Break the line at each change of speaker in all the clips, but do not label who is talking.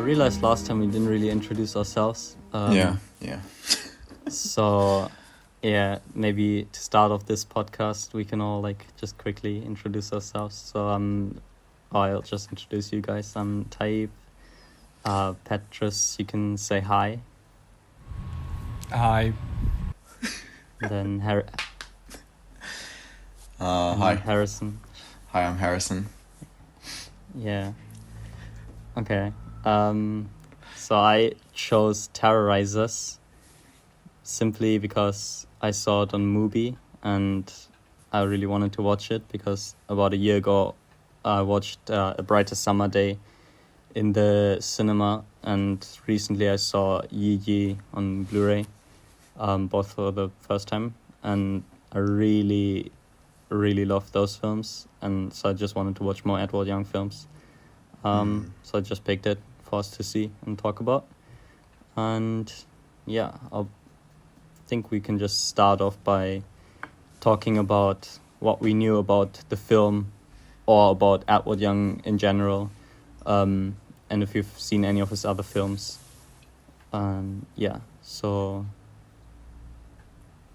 realized last time we didn't really introduce ourselves.
Yeah.
So, yeah, maybe to start off this podcast, we can all just quickly introduce ourselves. So, I'll just introduce you guys. I'm Taib. Pettrus, you can say hi.
Hi.
Then
Hi.
Harrison.
Hi, I'm Harrison.
Yeah. Okay. So I chose Terrorizers simply because I saw it on Mubi and I really wanted to watch it because about a year ago I watched A Brighter Summer Day in the cinema, and recently I saw Yi Yi on Blu-ray, both for the first time, and I really love those films, and so I just wanted to watch more Edward Young films. So I just picked it for us to see and talk about. And yeah, I think we can just start off by talking about what we knew about the film or about Edward Young in general, and if you've seen any of his other films. Yeah, so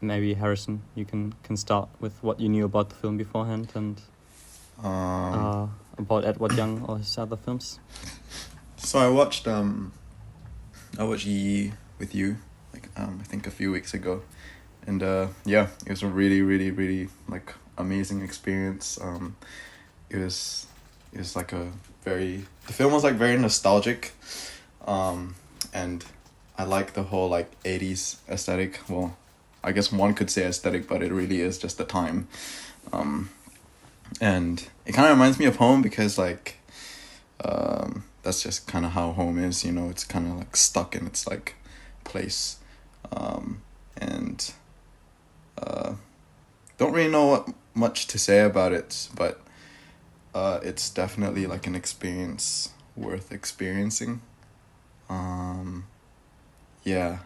maybe Harrison, you can start with what you knew about the film beforehand and about Edward Young or his other films.
So I watched Yi Yi with you, I think a few weeks ago, and yeah, it was a really amazing experience. It was the film was very nostalgic, and I like the whole 80s aesthetic. Well, I guess one could say aesthetic, but it really is just the time. And it kind of reminds me of home because that's just kind of how home is, it's kind of stuck in its place. And don't really know much to say about it, but it's definitely an experience worth experiencing. Yeah.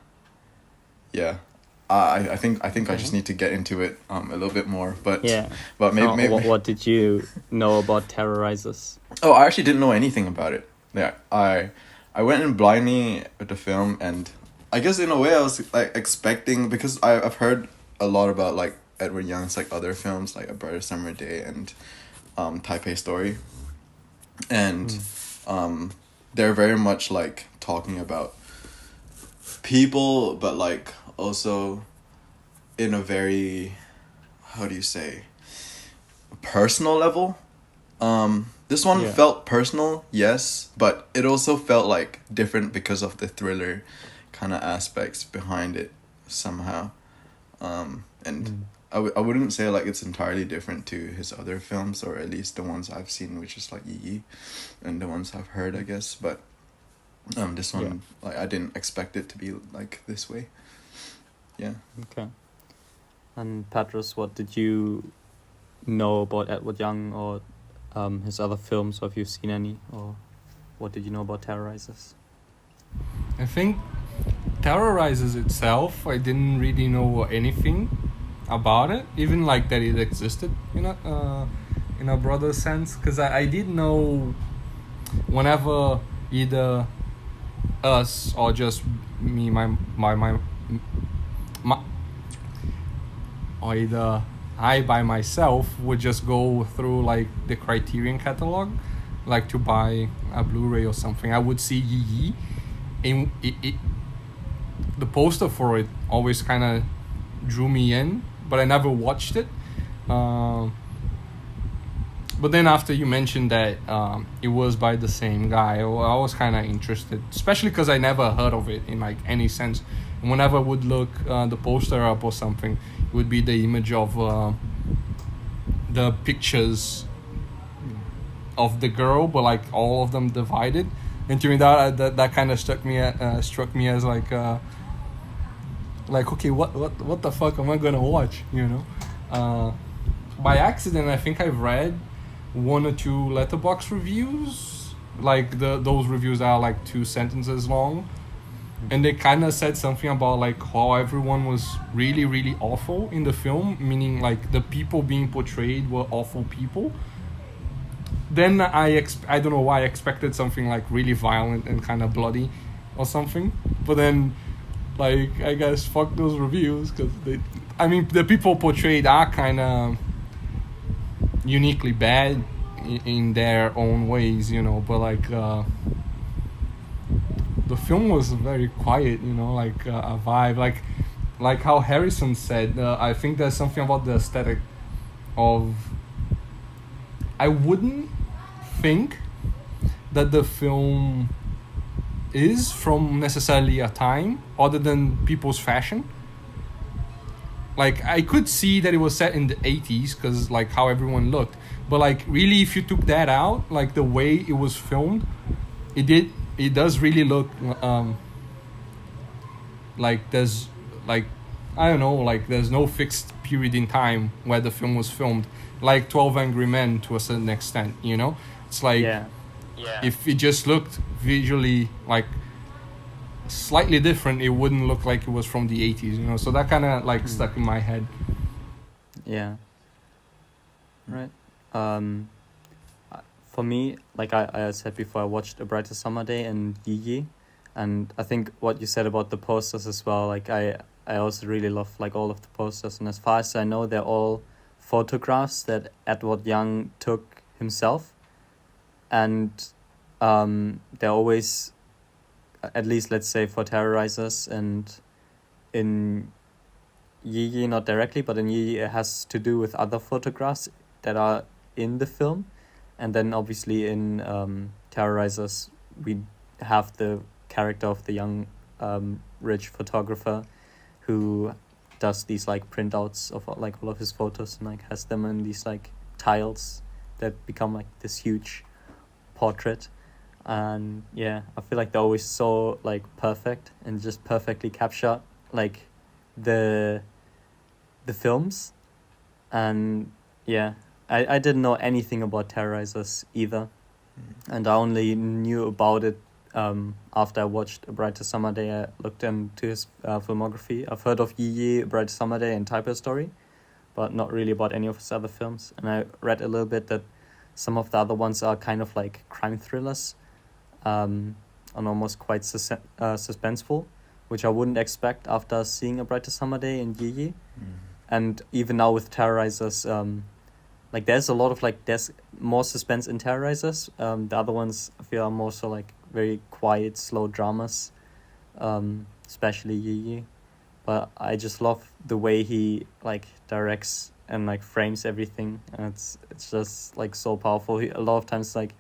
I think I just need to get into it a little bit more, but maybe
what did you know about Terrorizers?
Oh, I actually didn't know anything about it. Yeah, I went in blindly with the film, and I guess in a way I was expecting, because I've heard a lot about Edward Young's other films A Brighter Summer Day and Taipei Story, and they're very much talking about people, but also in a very, how do you say, personal level. This one felt personal, yes, but it also felt different because of the thriller kind of aspects behind it somehow. And I wouldn't say it's entirely different to his other films, or at least the ones I've seen, which is Yi Yi, and the ones I've heard, I guess, but this one I didn't expect it to be this way. Yeah.
Okay. And Pettrus, what did you know about Edward Young or his other films, or have you seen any, or what did you know about Terrorizers?
I think Terrorizers itself, I didn't really know anything about it, even that it existed, in a broader sense, because I did know whenever either us or just me, my or either I by myself would just go through the Criterion catalog, to buy a Blu-ray or something. I would see Yi Yi, and the poster for it always kind of drew me in, but I never watched it. But then after you mentioned that it was by the same guy, I was kind of interested, especially because I never heard of it in any sense. And whenever I would look the poster up or something, it would be the image of the pictures of the girl, but all of them divided. And to me that kind of struck me as okay, what the fuck am I gonna watch? By accident, I think I've read one or two Letterboxd reviews. Those reviews are 2 sentences long, and they kind of said something about how everyone was really awful in the film, meaning the people being portrayed were awful people. then I don't know why I expected something like really violent and kind of bloody or something, but then like I guess fuck those reviews, because the people portrayed are kind of uniquely bad in their own ways, but like the film was very quiet, like a vibe, like how Harrison said. I think there's something about the aesthetic of, I wouldn't think that the film is from necessarily a time other than people's fashion. Like I could see that it was set in the 80s because like how everyone looked, but like really if you took that out, like the way it was filmed, it does really look like there's like, I don't know, like there's no fixed period in time where the film was filmed, like 12 Angry Men to a certain extent, it's like if it just looked visually like slightly different, it wouldn't look like it was from the 80s, so that kind of like stuck in my head.
Yeah. Right. For me, like I said before, I watched A Brighter Summer Day and Yi Yi, and I think what you said about the posters as well, like I also really love like all of the posters, and as far as I know, they're all photographs that Edward Young took himself, and they're always, at least let's say for Terrorizers, and in Yi Yi not directly, but in Yi Yi it has to do with other photographs that are in the film. And then obviously in Terrorizers, we have the character of the young rich photographer who does these like printouts of like all of his photos and like has them in these like tiles that become like this huge portrait. And yeah, I feel like they're always so like perfect and just perfectly capture like the films. And yeah, I didn't know anything about Terrorizers either, and I only knew about it after I watched A Brighter Summer Day. I looked into his filmography. I've heard of Yi Yi, A Brighter Summer Day, and Type of Story, but not really about any of his other films. And I read a little bit that some of the other ones are kind of like crime thrillers, and almost quite suspenseful, which I wouldn't expect after seeing A Brighter Summer Day and Yi Yi. And even now with Terrorizers, like there's a lot of like, there's more suspense in Terrorizers. The other ones I feel are more so like very quiet, slow dramas, especially Yi Yi. But I just love the way he like directs and like frames everything, and it's just like so powerful. A lot of times like,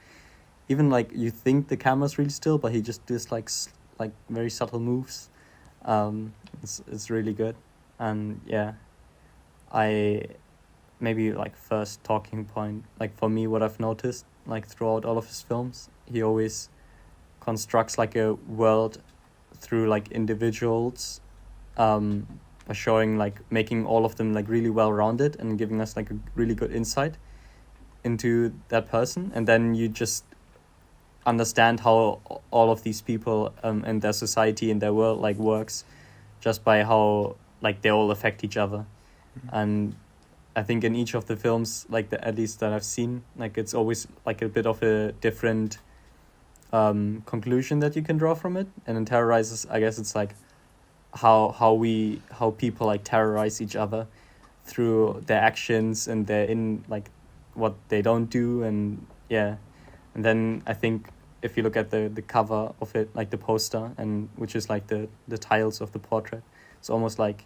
even like you think the camera's really still, but he just does like very subtle moves. It's really good. And yeah, maybe like first talking point, like for me, what I've noticed like throughout all of his films, he always constructs like a world through like individuals, by showing like making all of them like really well rounded and giving us like a really good insight into that person, and then you just understand how all of these people and their society and their world like works just by how like they all affect each other. And I think in each of the films, like at least that I've seen, like it's always like a bit of a different conclusion that you can draw from it. And in Terrorizers, I guess it's like how people like terrorize each other through their actions and their like what they don't do. And yeah, and then I think if you look at the cover of it, like the poster, and which is like the tiles of the portrait, it's almost like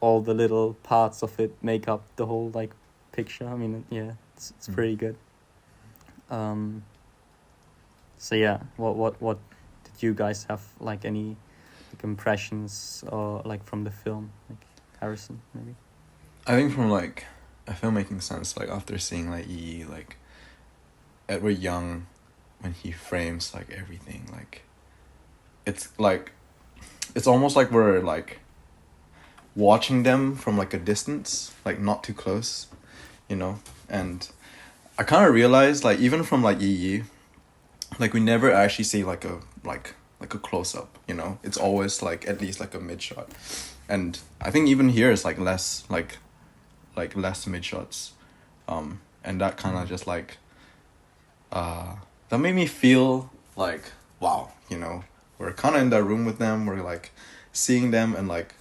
all the little parts of it make up the whole like picture. I mean, yeah, it's pretty good. So yeah, what did you guys have like any like impressions or like from the film, like Harrison maybe?
I think from like a filmmaking sense, like after seeing like Yi, like Edward Young, when he frames like everything, like it's almost like we're like watching them from like a distance, like not too close, and I kind of realized like even from like Yi, like we never actually see like a close up, it's always like at least like a mid shot, and I think even here it's like less less mid shots, and that kind of just like that made me feel like, wow, you know, we're kind of in that room with them, we're like seeing them, and like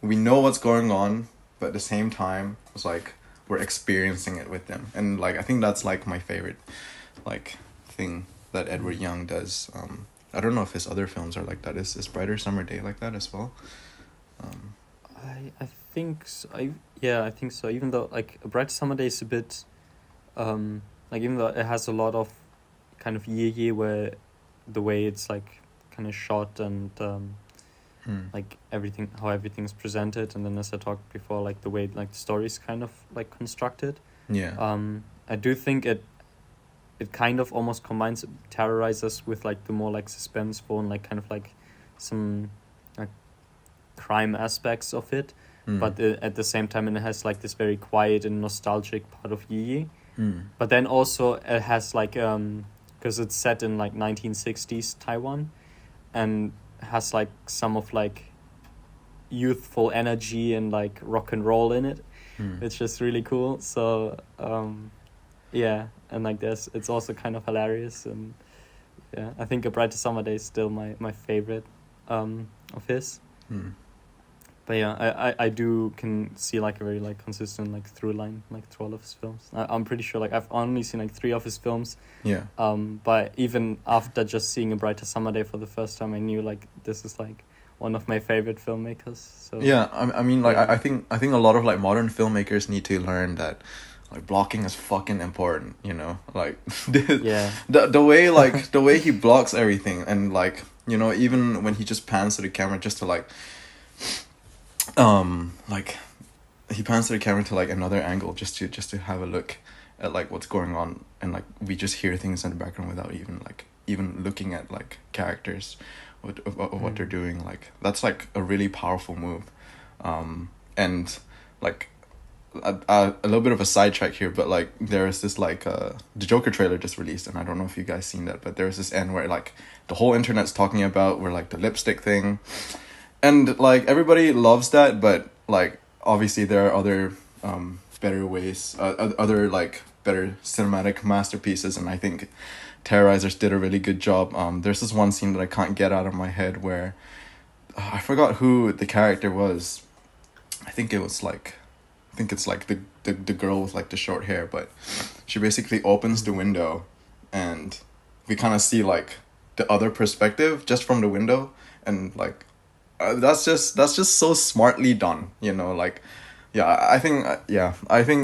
we know what's going on, but at the same time it's like we're experiencing it with them. And like I think that's like my favorite like thing that Edward Young does. I don't know if his other films are like that. Is Brighter Summer Day like that as well?
I think so. I think so. Even though like A Bright Summer Day is a bit, like even though it has a lot of kind of year where the way it's like kind of shot and like how everything's presented, and then as I talked before, like the way like the story's kind of like constructed.
Yeah.
I do think it kind of almost combines Terrorizers with like the more like suspenseful and like kind of like some like crime aspects of it, but at the same time it has like this very quiet and nostalgic part of Yi. But then also it has like because it's set in like 1960s Taiwan, and has like some of like youthful energy and like rock and roll in it. It's just really cool. So yeah, and like it's also kind of hilarious, and yeah, I think A Brighter Summer Day is still my favorite of his. But yeah, I do can see like a very like consistent like through line like through all of his films. I'm pretty sure like I've only seen like 3 of his films.
Yeah.
But even after just seeing A Brighter Summer Day for the first time, I knew like this is like one of my favorite filmmakers. So
Yeah, I mean, like,
yeah.
I think a lot of like modern filmmakers need to learn that, like, blocking is fucking important. You know, like,
Yeah.
the way like the way he blocks everything, and like, you know, even when he just pans to the camera just to like he pans to the camera to like another angle just to have a look at like what's going on, and like we just hear things in the background without even looking at like characters of what they're doing. Like that's like a really powerful move. And like a little bit of a sidetrack here, but like there is this like the Joker trailer just released, and I don't know if you guys seen that, but there's this end where like the whole internet's talking about where like the lipstick thing, and like everybody loves that, but like obviously there are other better ways, other like better cinematic masterpieces, and I think Terrorizers did a really good job. There's this one scene that I can't get out of my head where I forgot who the character was. I think it's like the girl with like the short hair, but she basically opens the window, and we kind of see like the other perspective just from the window, and like that's just so smartly done, you know. Like I think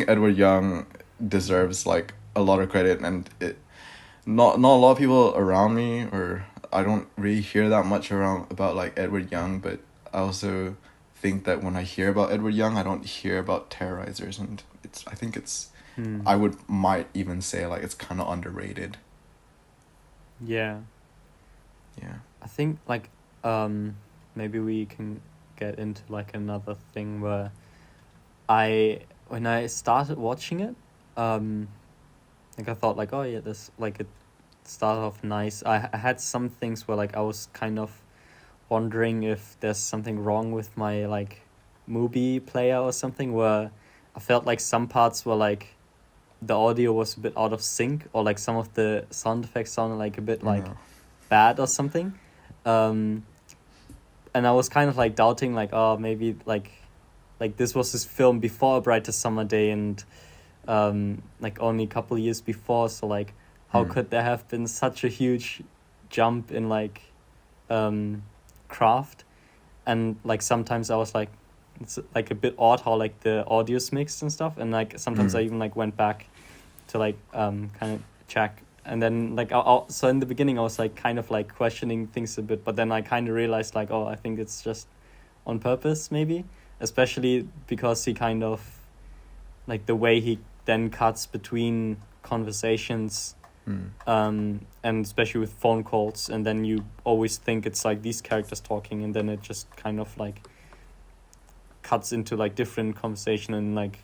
Edward Young deserves like a lot of credit, and it not a lot of people around me, or I don't really hear that much around about like Edward Young, but I also think that when I hear about Edward Young, I don't hear about Terrorizers, and I think it's I might even say like it's kind of underrated.
Yeah.
Yeah.
I think like maybe we can get into like another thing where when I started watching it, like I thought like, oh yeah, this like it started off nice. I had some things where like I was kind of wondering if there's something wrong with my like movie player or something, where I felt like some parts were like the audio was a bit out of sync, or like some of the sound effects sounded like a bit like bad or something. And I was kind of like doubting like, oh, maybe like this was his film before A Brighter Summer Day, and like only a couple years before, so like how could there have been such a huge jump in like craft? And like sometimes I was like, it's like a bit odd how like the audio's mixed and stuff, and like sometimes I even like went back to like kind of check, and then like so in the beginning I was like kind of like questioning things a bit, but then I kind of realized like, oh, I think it's just on purpose maybe, especially because he kind of like the way he then cuts between conversations, and especially with phone calls, and then you always think it's like these characters talking, and then it just kind of like cuts into like different conversation, and like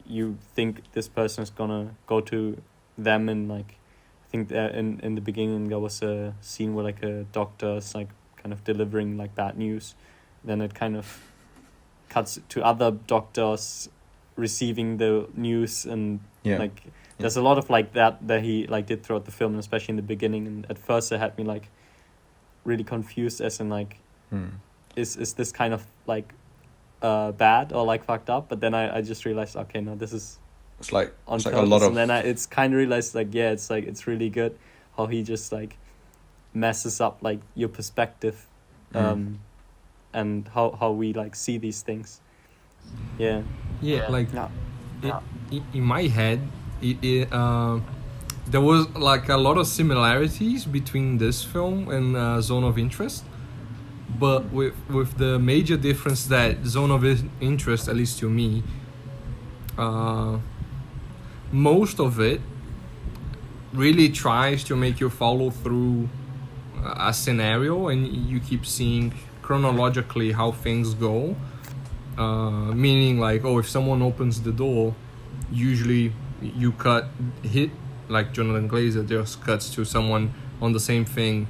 you think this person is gonna go to them, and like I think that in the beginning there was a scene where like a doctor is like kind of delivering like bad news, then it kind of cuts to other doctors receiving the news, and like There's a lot of like that he like did throughout the film, and especially in the beginning. And at first, it had me like really confused, as in like, is this kind of like bad or like fucked up? But then I just realized, okay, no, this is on
it's like
purpose.
a lot of.
And then it's kind of realized like, yeah, it's like it's really good how he just like messes up like your perspective, and how we like see these things. Yeah.
Like in my head, there was like a lot of similarities between this film and Zone of Interest, but with the major difference that Zone of Interest, at least to me, most of it really tries to make you follow through a scenario, and you keep seeing chronologically how things go. Meaning like, if someone opens the door, usually you hit like Jonathan Glazer just cuts to someone on the same thing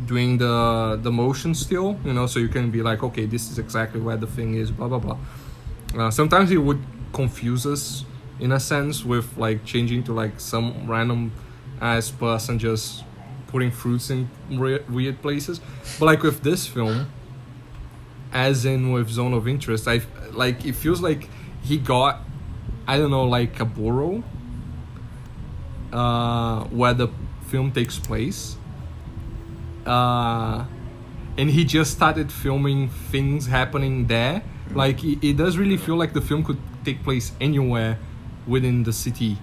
doing the motion still, so you can be like, okay, this is exactly where the thing is, blah blah blah. Sometimes it would confuse us in a sense with like changing to like some random ass person just putting fruits in weird places. But like with this film, as in with Zone of Interest, it feels like he got, I don't know, like a borough where the film takes place, and he just started filming things happening there. Like it does really feel like the film could take place anywhere within the city,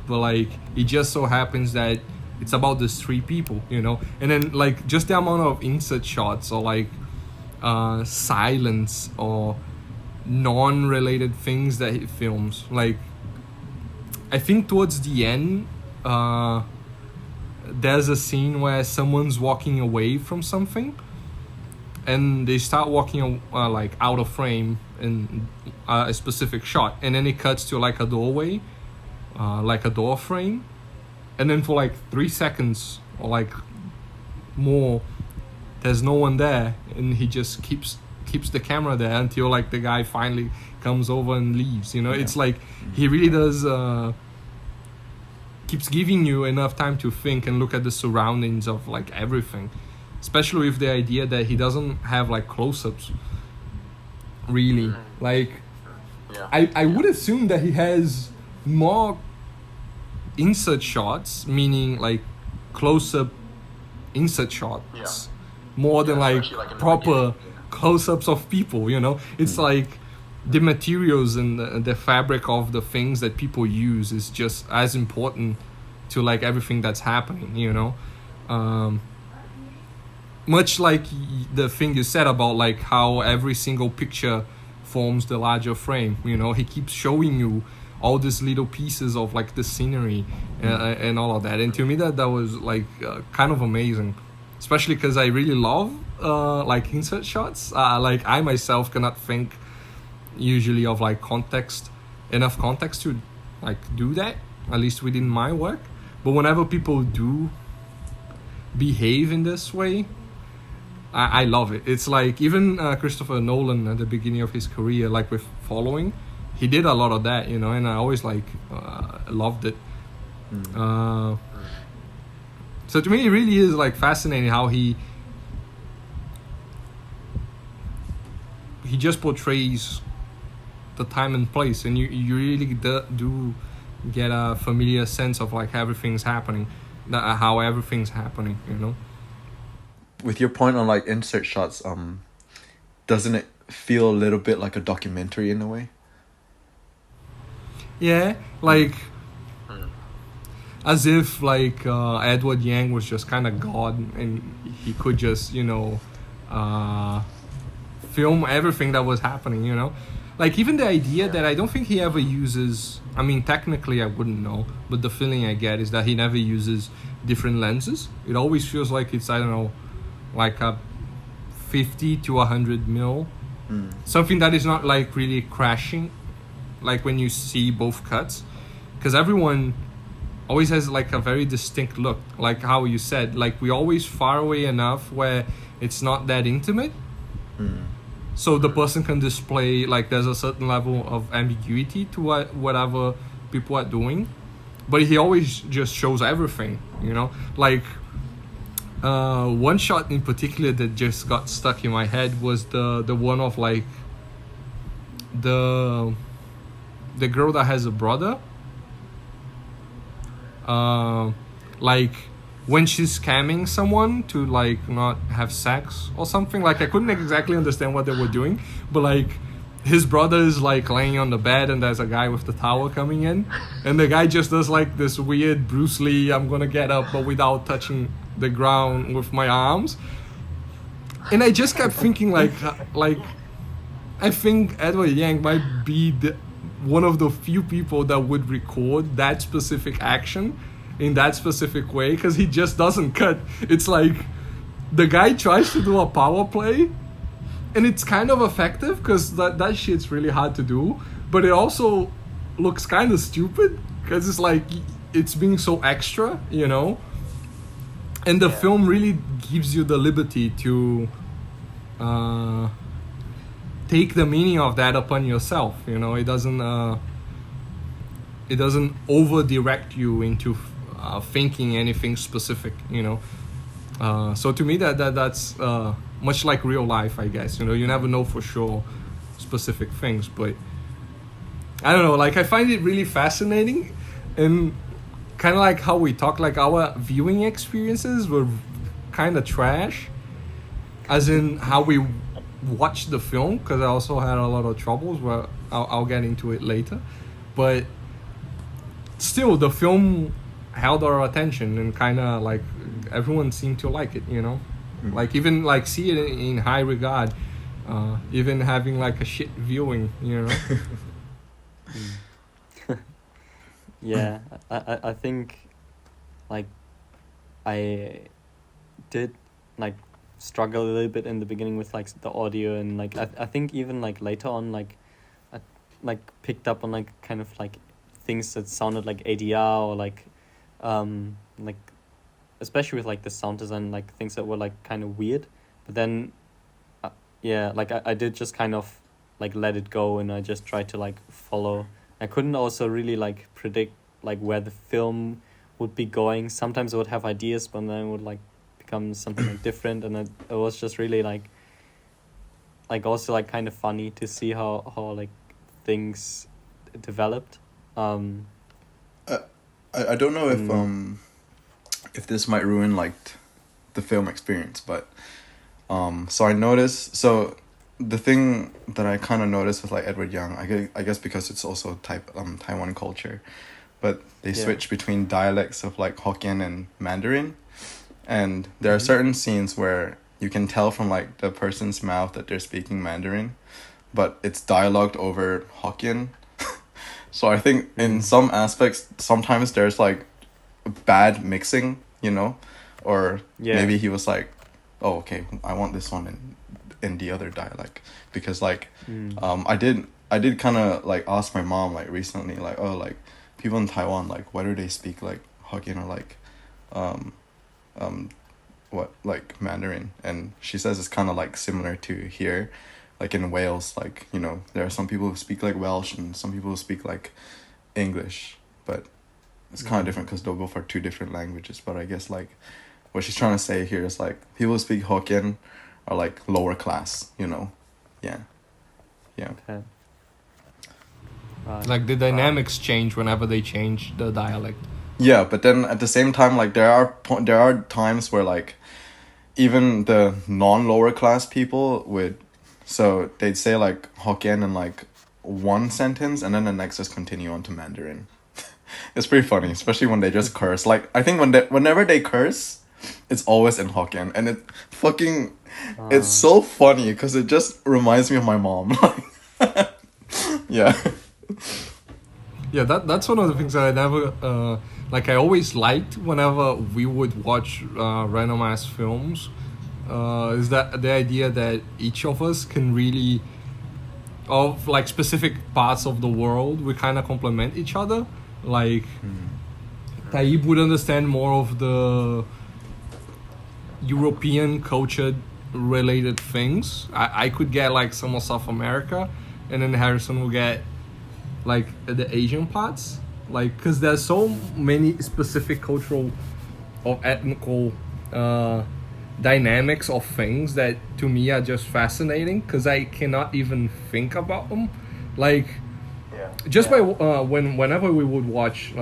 but like it just so happens that it's about these three people, and then like just the amount of insert shots or like silence or non-related things that he films. Like I think towards the end there's a scene where someone's walking away from something and they start walking like out of frame in a specific shot, and then it cuts to like a doorway, like a door frame, and then for like 3 seconds or like more there's no one there, and he just keeps the camera there until like the guy finally comes over and leaves. It's like he really does keeps giving you enough time to think and look at the surroundings of like everything, especially with the idea that he doesn't have like close-ups really. Like I would assume that he has more insert shots, meaning like close-up insert shots, more than like proper close-ups of people. It's like the materials and the fabric of the things that people use is just as important to like everything that's happening. Much like the thing you said about like how every single picture forms the larger frame. He keeps showing you all these little pieces of like the scenery and all of that, and to me that was like kind of amazing, especially because I really love like insert shots. Like I myself cannot think usually of like enough context to like do that, at least within my work. But whenever people do behave in this way, I love it. It's like even Christopher Nolan at the beginning of his career, like with Following, he did a lot of that, and I always like loved it. So to me, it really is like fascinating how he just portrays the time and place, and you really do get a familiar sense of like everything's happening, how everything's happening.
With your point on like insert shots, doesn't it feel a little bit like a documentary in a way?
Yeah, like as if like Edward Yang was just kind of God, and he could just film everything that was happening. Like even the idea that I don't think he ever uses, I mean technically I wouldn't know, but the feeling I get is that he never uses different lenses. It always feels like it's, I don't know, like a 50 to 100 mil, something that is not like really crashing, like when you see both cuts, because everyone always has like a very distinct look, like how you said, like we always far away enough where it's not that intimate, so the person can display like there's a certain level of ambiguity to whatever people are doing, but he always just shows everything, you know, like one shot in particular that just got stuck in my head was the one of like the girl that has a brother, like when she's scamming someone to like not have sex or something. Like I couldn't exactly understand what they were doing, but like his brother is like laying on the bed and there's a guy with the towel coming in, and the guy just does like this weird Bruce Lee, I'm gonna get up but without touching the ground with my arms. And I just kept thinking like I think Edward Yang might be one of the few people that would record that specific action in that specific way, because he just doesn't cut. It's like the guy tries to do a power play and it's kind of effective because that shit's really hard to do, but it also looks kind of stupid because it's like it's being so extra, you know. And the film really gives you the liberty to take the meaning of that upon yourself, you know. It doesn't over direct you into thinking anything specific, you know. So to me that's much like real life, I guess, you know. You never know for sure specific things, but I don't know, like I find it really fascinating. And kind of like how we talk, like our viewing experiences were kind of trash, as in how we watched the film, because I also had a lot of troubles, but I'll get into it later. But still, the film held our attention and kind of like everyone seemed to like it, you know. Like even like see it in high regard, even having like a shit viewing, you know.
Yeah, I think like I did like struggle a little bit in the beginning with like the audio, and like I think even like later on like I like picked up on like kind of like things that sounded like ADR, or like especially with like the sound design, like things that were like kind of weird. But then yeah, like I did just kind of like let it go, and I just tried to like follow. I couldn't also really like predict like where the film would be going. Sometimes I would have ideas, but then it would like become something like different, and it was just really like also like kind of funny to see how like things developed.
I don't know if this might ruin like the film experience, but so I noticed, so the thing that I kind of noticed with like Edward Young, I guess because it's also Taiwan culture, but they switch between dialects of like Hokkien and Mandarin, and there are certain scenes where you can tell from like the person's mouth that they're speaking Mandarin, but it's dialogued over Hokkien. So I think in some aspects sometimes there's like bad mixing, you know, or maybe he was like, oh okay, I want this one in the other dialect, because like I did kind of like ask my mom like recently, like, oh, like people in Taiwan, like why do they speak like Hokkien or like what, like Mandarin? And she says it's kind of like similar to here, like in Wales, like, you know, there are some people who speak like Welsh and some people who speak like English, but it's kind of different because they both are two different languages. But I guess like what she's trying to say here is like people who speak Hokkien are like lower class, you know. Yeah.
Okay.
Like the dynamics change whenever they change the dialect.
Yeah, but then at the same time, like there are times where like even the non-lower class people would, so they'd say like Hokkien in like one sentence and then the next just continue on to Mandarin. It's pretty funny, especially when they just curse. Like I think whenever they curse, it's always in Hokkien, and it fucking it's so funny because it just reminds me of my mom. Yeah.
Yeah, that's one of the things that I never like. I always liked whenever we would watch random ass films, is that the idea that each of us can really, of like specific parts of the world, we kind of complement each other. Like Taib would understand more of the European culture related things. I could get like some of South America, and then Harrison will get like the Asian parts, Like, because there's so many specific cultural or ethnical dynamics of things that to me are just fascinating because I cannot even think about them. Like, just by whenever we would watch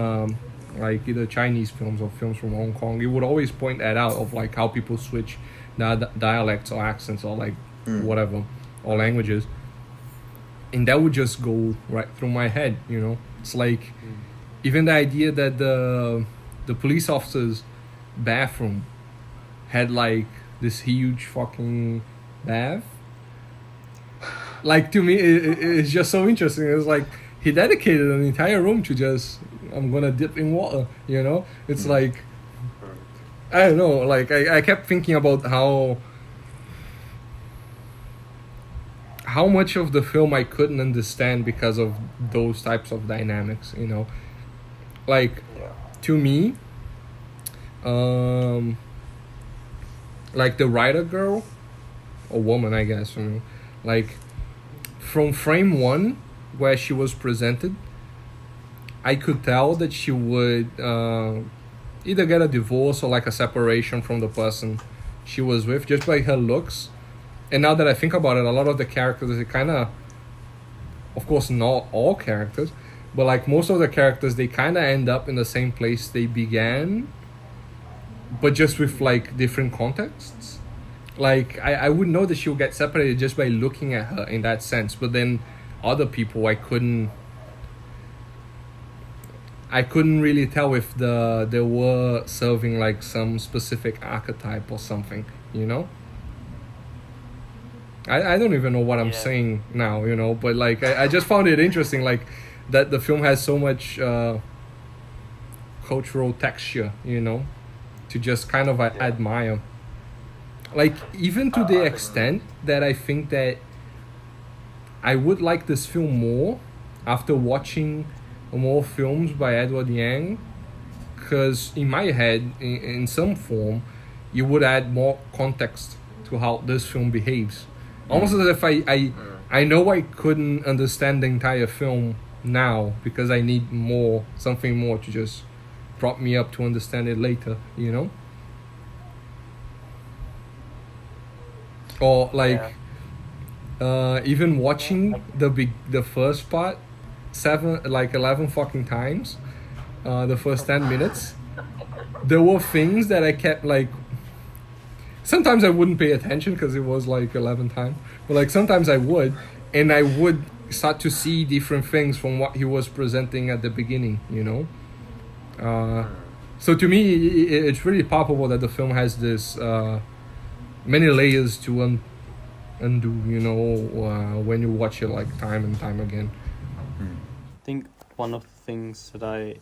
like either Chinese films or films from Hong Kong, it would always point that out of like how people switch dialects or accents or like whatever or languages, and that would just go right through my head. You know, it's like even the idea that the police officer's bathroom had like this huge fucking bath. Like, to me, it's just so interesting. It's like he dedicated an entire room to just, I'm gonna dip in water, you know? It's like, I don't know, like I kept thinking about how much of the film I couldn't understand because of those types of dynamics, you know? Like, to me, like the writer girl, or woman, I guess, you know, like from frame one where she was presented, I could tell that she would either get a divorce or like a separation from the person she was with just by her looks. And now that I think about it, a lot of the characters, it kind of course not all characters, but like most of the characters, they kind of end up in the same place they began, but just with like different contexts. Like I would know that she'll get separated just by looking at her in that sense, but then other people I couldn't really tell if they were serving like some specific archetype or something, you know? I don't even know what I'm saying now, you know, but like I just found it interesting, like that the film has so much cultural texture, you know, to just kind of admire. Like, even to the extent that I think that I would like this film more after watching more films by Edward Yang, because in my head, in some form, you would add more context to how this film behaves. Almost as if I know I couldn't understand the entire film now because I need something more to just prop me up to understand it later, you know? Or like even watching the first part 11 fucking times, the first 10 minutes, there were things that I kept like, sometimes I wouldn't pay attention because it was like 11 times, but like sometimes I would, and I would start to see different things from what he was presenting at the beginning, you know? So to me, it's really palpable that the film has this many layers to undo, you know, when you watch it like time and time again.
I think one of the things that I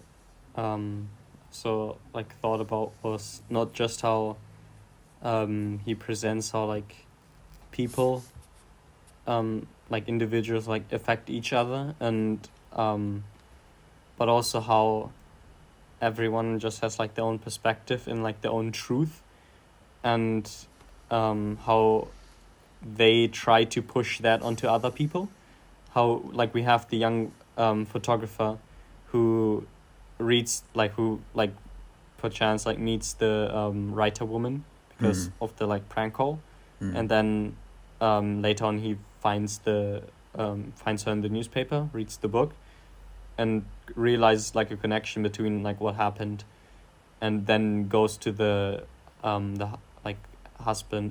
thought about was not just how he presents how like people like individuals like affect each other, and but also how everyone just has like their own perspective and like their own truth, and how they try to push that onto other people. How like we have the young photographer who reads who perchance meets the writer woman because of the like prank call, and then later on he finds her in the newspaper, reads the book, and realizes like a connection between like what happened, and then goes to the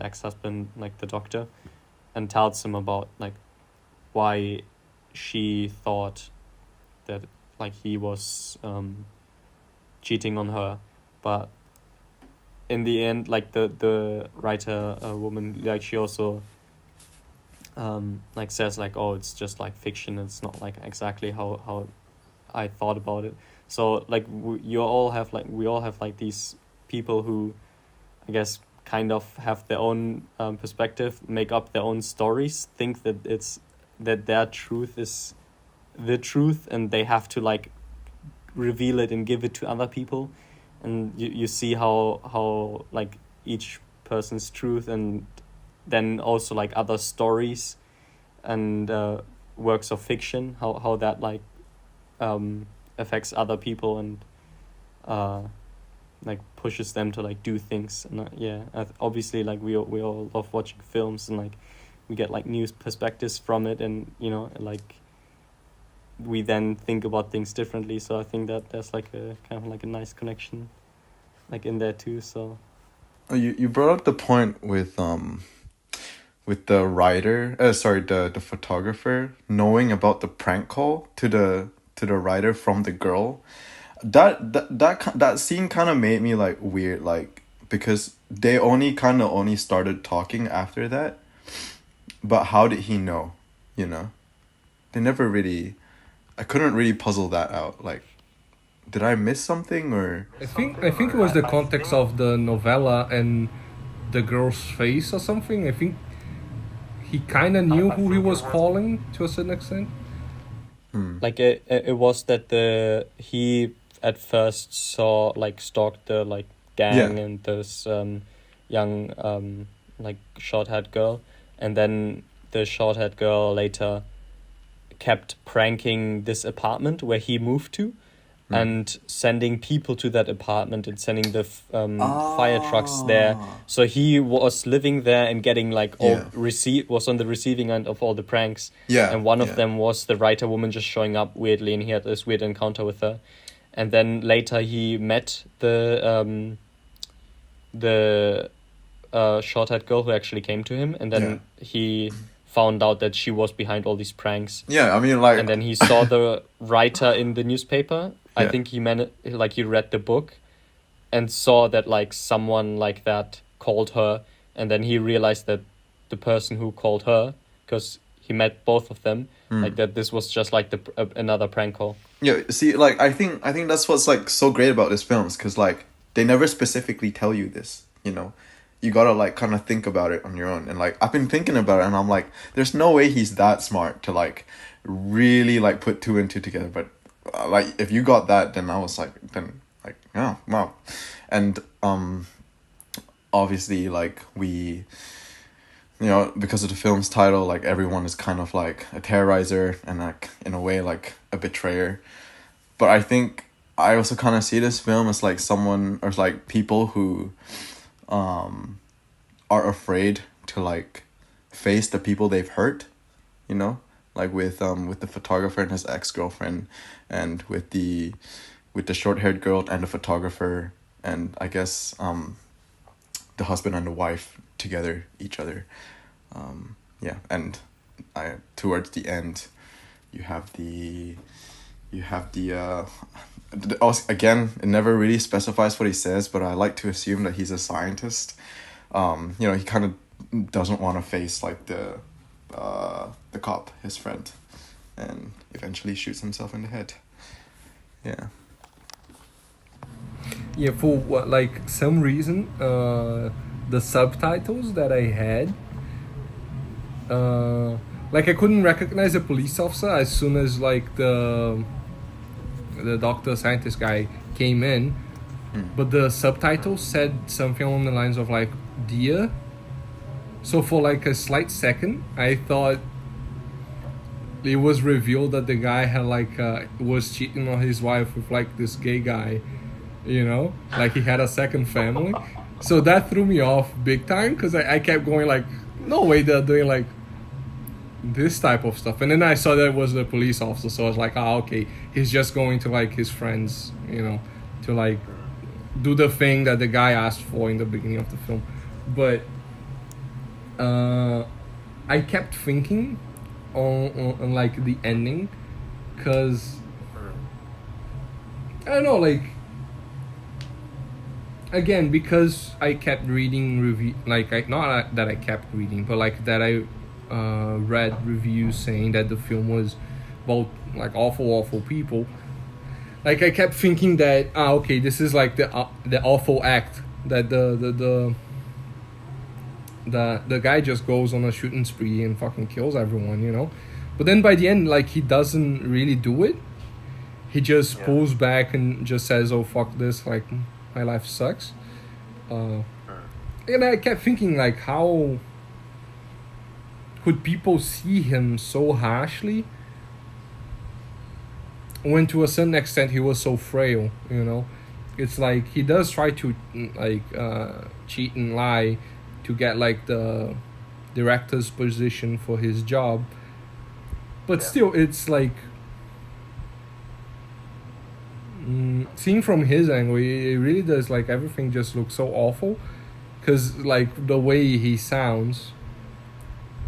ex-husband, like the doctor, and tells him about like why she thought that like he was cheating on her, but in the end like the writer woman, like she also like says like, oh, it's just like fiction, it's not like exactly how I thought about it. So like we all have like these people who I guess kind of have their own perspective, make up their own stories, think that their truth is the truth, and they have to like reveal it and give it to other people, and you see how like each person's truth, and then also like other stories and works of fiction, how that like affects other people and like pushes them to like do things. And obviously like we all love watching films, and like we get like new perspectives from it, and you know, like we then think about things differently. So I think that there's like a kind of like a nice connection like in there too. So
You brought up the point with the writer, the photographer knowing about the prank call to the writer from the girl. That scene kind of made me like weird, like, because they only started talking after that. But how did he know? You know, they never really. I couldn't really puzzle that out. Like, did I miss something, or?
I think it was the context of the novella and the girl's face or something. I think he kind of knew who he was calling to a certain extent.
Like it was that he at first saw like stalked the like gang and this young like short-haired girl, and then the short-haired girl later kept pranking this apartment where he moved to, and sending people to that apartment and sending the fire trucks there. So he was living there and getting like was on the receiving end of all the pranks.
Yeah.
And one of them was the writer woman just showing up weirdly, and he had this weird encounter with her. And then later he met the short-haired girl who actually came to him, and then he found out that she was behind all these pranks.
Yeah, I mean, like...
And then he saw the writer in the newspaper. I think he read the book and saw that like someone like that called her, and then he realized that the person who called her, because he met both of them, like that this was just like another prank call.
Yeah, see, like, I think that's what's like so great about these films, because like they never specifically tell you this, you know. You gotta like kind of think about it on your own, and like I've been thinking about it, and I'm like, there's no way he's that smart to like really like put two and two together. But like if you got that, then I was like, yeah, wow. And obviously like we, you know, because of the film's title, like everyone is kind of like a terrorizer and like in a way like a betrayer. But I think I also kind of see this film as like someone, or like people who are afraid to like face the people they've hurt, you know, like with the photographer and his ex-girlfriend, and with the short-haired girl and the photographer, and I guess the husband and the wife together, each other. And towards the end you have the again, it never really specifies what he says, but I like to assume that he's a scientist. You know, he kind of doesn't want to face like the cop, his friend, and eventually shoots himself in the head. Yeah.
Yeah, for what, like some reason, the subtitles that I had, like I couldn't recognize a police officer as soon as like the doctor scientist guy came in, but the subtitles said something along the lines of like dear. So for like a slight second, I thought it was revealed that the guy had like was cheating on his wife with like this gay guy, you know, like he had a second family. So that threw me off big time, because I kept going like, no way they're doing like this type of stuff. And then I saw that it was the police officer, so I was like, okay, he's just going to like his friends, you know, to like do the thing that the guy asked for in the beginning of the film. But I kept thinking on like the ending, because I don't know, like, again, because I kept reading not that I kept reading, but like that I read reviews saying that the film was about like awful people. Like I kept thinking that okay, this is like the awful act that the guy just goes on a shooting spree and fucking kills everyone, you know. But then by the end, like, he doesn't really do it. He just pulls back and just says, oh fuck this, like my life sucks. And I kept thinking, like, how could people see him so harshly when to a certain extent he was so frail, you know. It's like he does try to like cheat and lie to get like the director's position for his job, but still it's like seeing from his angle, it really does, like, everything just looks so awful, because like the way he sounds,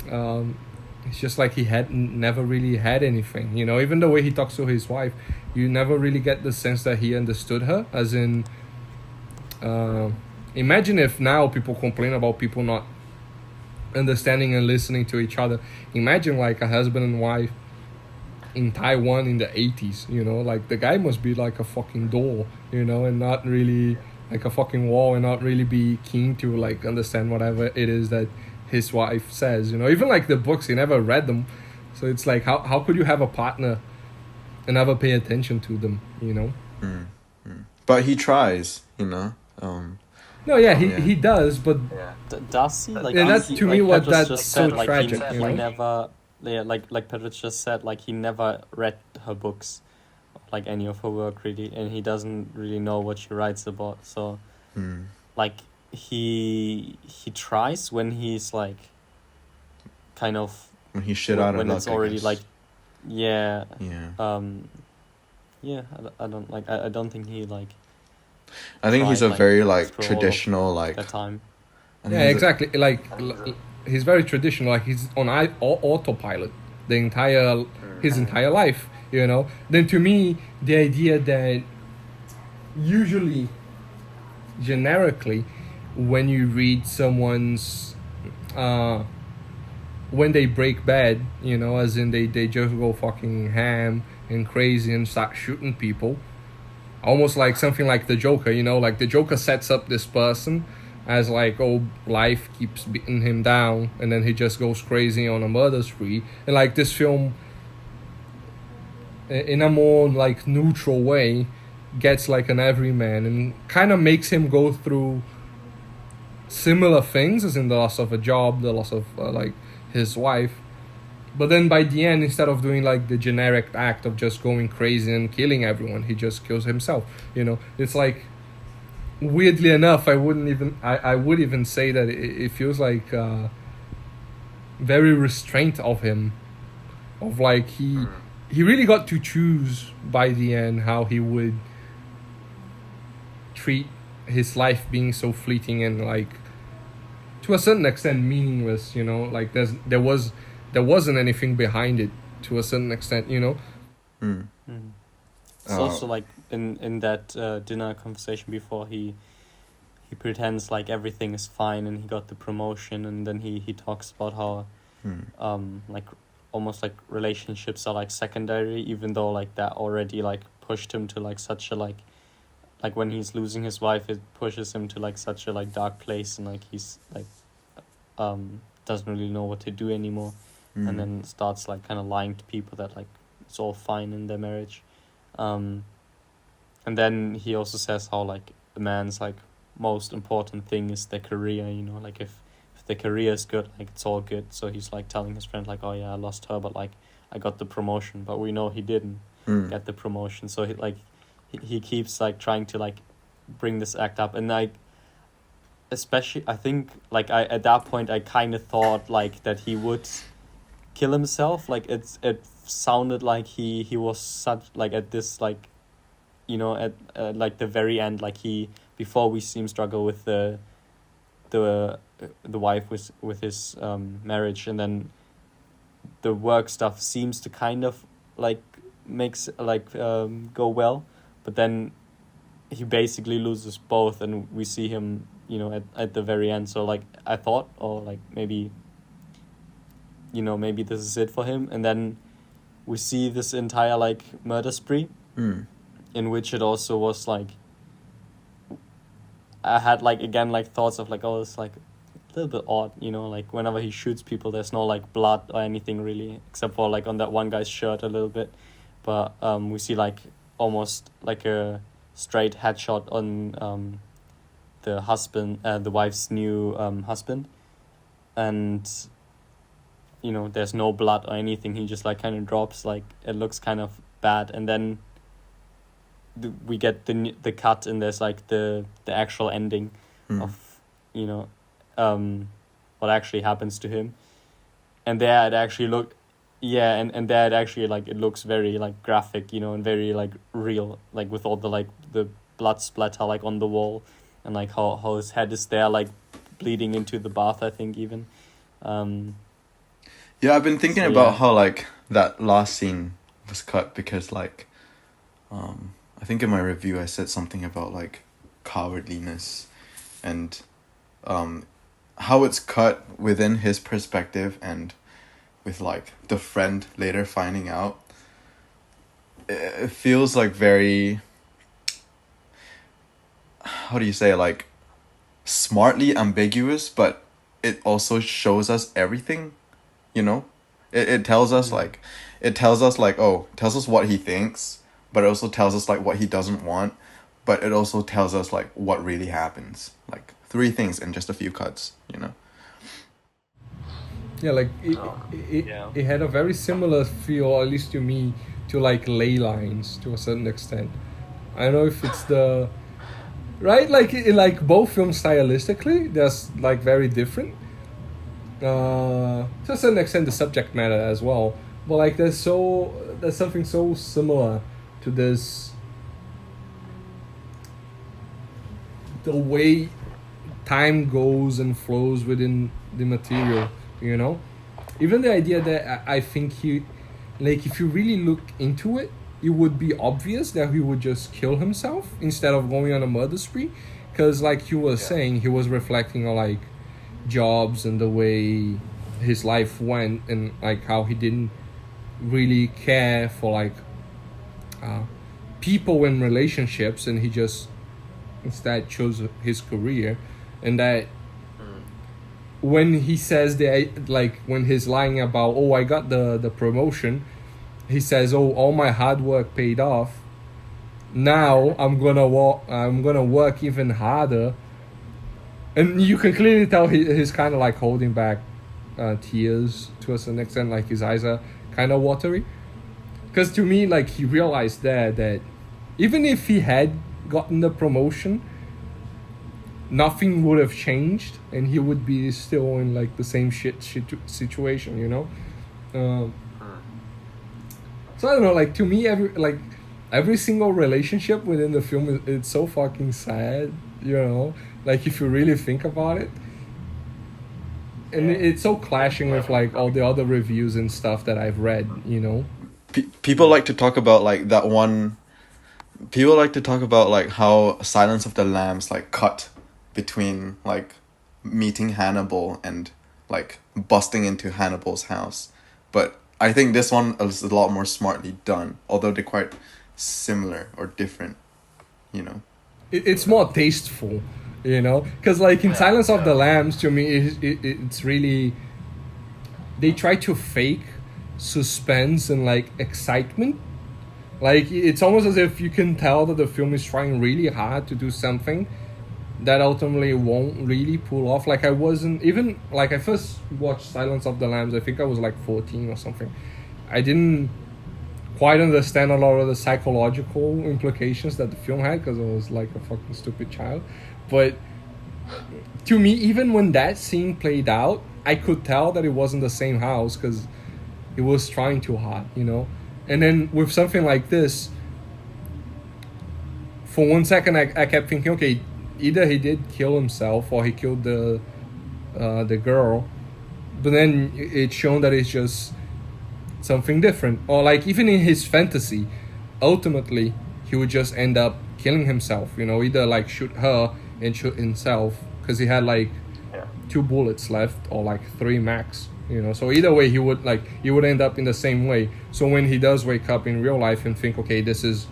it's just like he had never really had anything, you know. Even the way he talks to his wife, you never really get the sense that he understood her, as in imagine if now people complain about people not understanding and listening to each other. Imagine like a husband and wife in Taiwan in the 80s, you know, like the guy must be like a fucking door, you know, and not really like a fucking wall, and not really be keen to like understand whatever it is that his wife says, you know. Even like the books, he never read them, so it's like how could you have a partner and never pay attention to them, you know?
But he tries, you know.
No, yeah, he does, but
Does he? Like,
and that's to me what
Petrus
that's
just
so
said, like,
tragic,
he
you know?
never, like Pettrus just said, like he never read her books, like any of her work really, and he doesn't really know what she writes about. So, like he tries when he's like, kind of
when he's shit out of
when
luck,
it's already like, yeah,
yeah.
I don't like. I don't think he like.
I think he's a
like,
very like
through all of
traditional like.
that time.
Yeah, exactly. Like he's very traditional. Like he's on autopilot the entire his entire life. You know. Then to me, the idea that usually, generically, when you read someone's, when they break bad, you know, as in they just go fucking ham and crazy and start shooting people. Almost like something like the Joker, you know, like the Joker sets up this person as like, oh, life keeps beating him down, and then he just goes crazy on a murder spree. And like this film, in a more like neutral way, gets like an everyman and kind of makes him go through similar things, as in the loss of a job, the loss of like his wife. But then by the end, instead of doing like the generic act of just going crazy and killing everyone, he just kills himself. You know, it's like, weirdly enough, I would even say that it feels like very restraint of him, of like he really got to choose by the end how he would treat his life being so fleeting and like to a certain extent meaningless. You know, like there wasn't anything behind it to a certain extent, you know.
It's also like in that dinner conversation before, he pretends like everything is fine and he got the promotion, and then he talks about how like almost like relationships are like secondary, even though like that already like pushed him to like such a like when he's losing his wife, it pushes him to like such a like dark place, and like he's like doesn't really know what to do anymore. And then starts like kind of lying to people that like it's all fine in their marriage. And then he also says how like a man's like most important thing is their career, you know, like if their career is good, like it's all good. So he's like telling his friend like, oh yeah, I lost her, but like I got the promotion, but we know he didn't get the promotion. So he keeps like trying to like bring this act up, and like especially I think like I at that point I kind of thought like that he would kill himself. Like it sounded like he was such like at this like, you know, at like the very end, like he, before we see him struggle with the wife with his marriage, and then the work stuff seems to kind of like makes like go well, but then he basically loses both, and we see him, you know, at the very end. So like I thought, or like maybe, you know, maybe this is it for him. And then we see this entire like murder spree, in which it also was like, I had like again like thoughts of like, oh, it's like a little bit odd, you know, like whenever he shoots people there's no like blood or anything really, except for like on that one guy's shirt a little bit. But we see like almost like a straight headshot on the husband, the wife's new husband, and you know, there's no blood or anything. He just like kind of drops, like it looks kind of bad, and then we get the cut, and there's like the actual ending of, you know, what actually happens to him, and there it actually looked, yeah, and there it actually, like, it looks very, like, graphic, you know, and very, like, real, like, with all the, like, the blood splatter, like, on the wall, and like how his head is there, like, bleeding into the bath, I think, even.
Yeah, I've been thinking about how, like, that last scene was cut because, like, I think in my review I said something about, like, cowardliness and how it's cut within his perspective, and with, like, the friend later finding out. It feels like very, how do you say, like, smartly ambiguous, but it also shows us everything, you know? It tells us, like, tells us what he thinks, but it also tells us, like, what he doesn't want, but it also tells us, like, what really happens. Like, 3 things in just a few cuts, you know?
Yeah, like it had a very similar feel, at least to me, to like Ley Lines to a certain extent. I don't know if it's the right, like in like both films stylistically, they're like very different. To a certain extent, the subject matter as well, but like there's something so similar to this, the way time goes and flows within the material, you know. Even the idea that I think he, like, if you really look into it, it would be obvious that he would just kill himself instead of going on a murder spree, because like you were saying, he was reflecting on like jobs and the way his life went, and like how he didn't really care for like people in relationships, and he just instead chose his career. And that when he says that, like when he's lying about, oh, I got the promotion, he says, oh, all my hard work paid off, now I'm gonna work even harder. And you can clearly tell he's kind of like holding back tears to a certain extent, like his eyes are kind of watery, because to me, like, he realized that even if he had gotten the promotion, nothing would have changed, and he would be still in like the same shit situation, you know. So I don't know, like, to me, every single relationship within the film it's so fucking sad, you know, like if you really think about it. And it's so clashing with like all the other reviews and stuff that I've read, you know.
People like to talk about like that one. People like to talk about like how Silence of the Lambs like cut between like meeting Hannibal and like busting into Hannibal's house, but I think this one is a lot more smartly done, although they're quite similar or different, you know.
It's more tasteful, you know, because like in Silence of the Lambs, to me, it's really, they try to fake suspense and like excitement. Like it's almost as if you can tell that the film is trying really hard to do something that ultimately won't really pull off. Like I wasn't even, like I first watched Silence of the Lambs, I think I was like 14 or something. I didn't quite understand a lot of the psychological implications that the film had, because I was like a fucking stupid child. But to me, even when that scene played out, I could tell that it wasn't the same house, because it was trying too hard, you know. And then with something like this, for 1 second I kept thinking, okay, either he did kill himself or he killed the girl, but then it's shown that it's just something different. Or like even in his fantasy, ultimately he would just end up killing himself, you know, either like shoot her and shoot himself, because he had like 2 bullets left, or like 3 max, you know. So either way he would end up in the same way. So when he does wake up in real life and think, okay, this is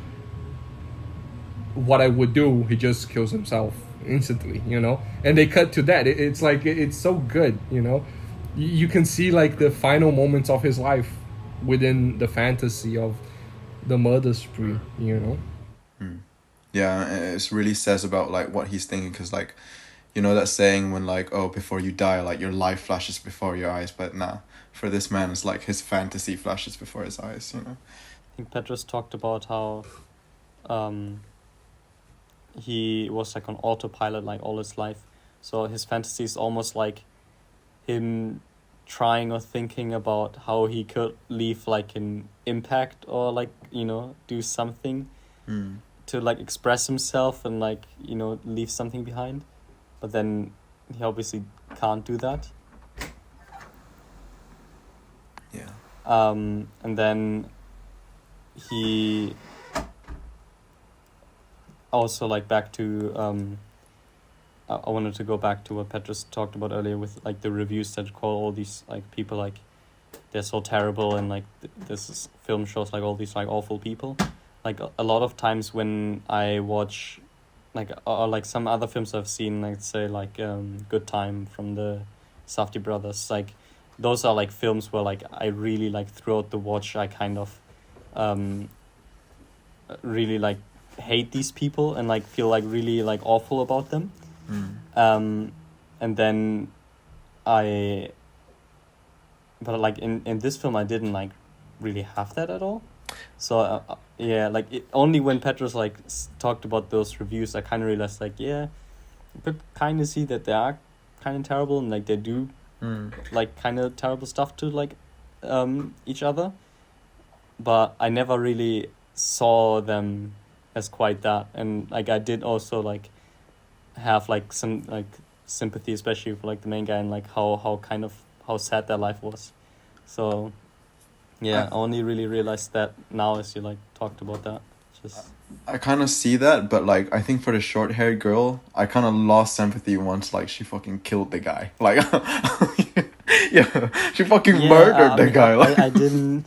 what I would do, he just kills himself instantly, you know. And they cut to that. It's like, it's so good, you know. You can see like the final moments of his life within the fantasy of the murder spree, you know.
Yeah, it really says about like what he's thinking, because like, you know that saying when like, oh, before you die, like your life flashes before your eyes, but nah, for this man it's like his fantasy flashes before his eyes, you know.
I think Pettrus talked about how he was like on autopilot like all his life, so his fantasy is almost like him trying or thinking about how he could leave like an impact or like do something to like express himself and like leave something behind, but then he obviously can't do that.
Yeah.
And then he also like back to I wanted to go back to what Pettrus talked about earlier with like the reviews that call all these like people like they're so terrible, and like this film shows like all these like awful people. Like a lot of times when I watch like or like some other films I've seen, like say like Good Time from the Safdie brothers, like those are like films where like I really like throughout the watch I kind of really like hate these people and like feel like really like awful about them. And then but like in this film I didn't like really have that at all. So yeah, like only when Petros like talked about those reviews I kind of realized like yeah, you could kind of see that they are kind of terrible and like they do like kind of terrible stuff to like each other, but I never really saw them as quite that. And like I did also like have like some like sympathy, especially for like the main guy and like how kind of how sad their life was. So yeah, I only really realized that now as you like talked about that. Just
I kind of see that, but like I think for the short-haired girl, I kind of lost sympathy once like she fucking killed the guy. Like yeah, she fucking murdered the guy.
I didn't.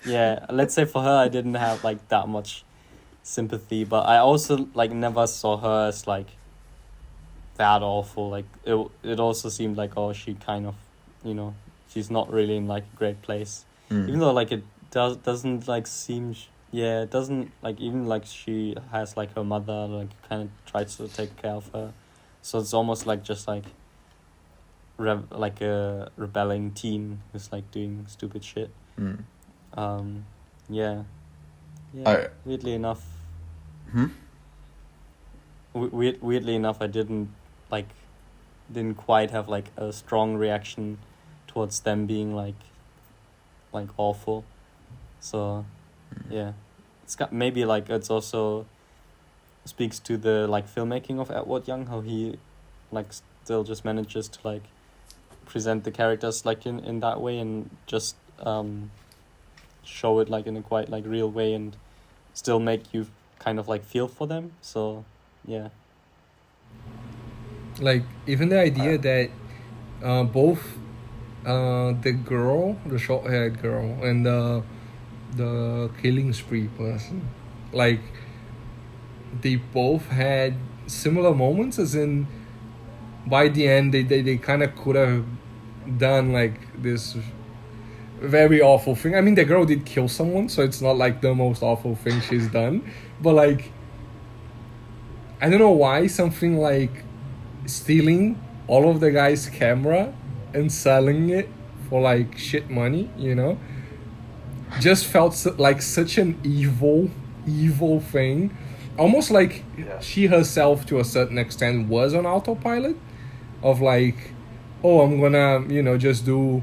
Yeah, let's say for her I didn't have like that much sympathy, but I also like never saw her as like that awful. Like it also seemed like she kind of she's not really in like a great place, even though like it doesn't like seem it doesn't like even like she has like her mother like kind of tries to take care of her, so it's almost like just like like a rebelling teen who's like doing stupid shit. Weirdly enough weirdly enough I didn't quite have like a strong reaction towards them being like awful. So yeah, it's got maybe like it's also speaks to the like filmmaking of Edward Young, how he like still just manages to like present the characters like in that way and just show it like in a quite like real way and still make you kind of like feel for them. So yeah,
like even the idea that both the girl, the short-haired girl, and the killing spree person, like they both had similar moments, as in by the end they kind of could have done like this very awful thing. I mean, the girl did kill someone, so it's not like the most awful thing she's done, but like I don't know why something like stealing all of the guy's camera and selling it for like shit money, just felt like such an evil thing. Almost like she herself to a certain extent was on autopilot of like, oh, I'm gonna just do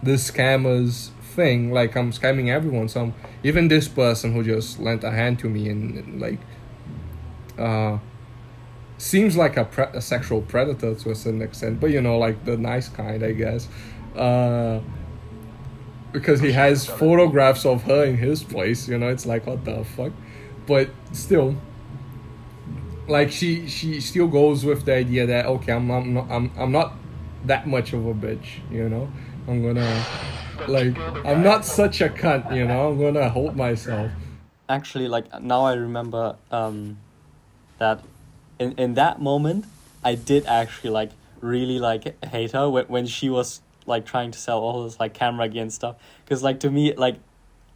this scammers thing, like I'm scamming everyone. So even this person who just lent a hand to me and like seems like a sexual predator to a certain extent, but like the nice kind, I guess, because he has photographs of her in his place. It's like, what the fuck. But still, like she still goes with the idea that okay, I'm not that much of a bitch, I'm gonna like I'm not such a cunt, I'm gonna hold myself.
Actually, like now I remember that in that moment I did actually like really like hate her when she was like trying to sell all this like camera gear and stuff, because like to me like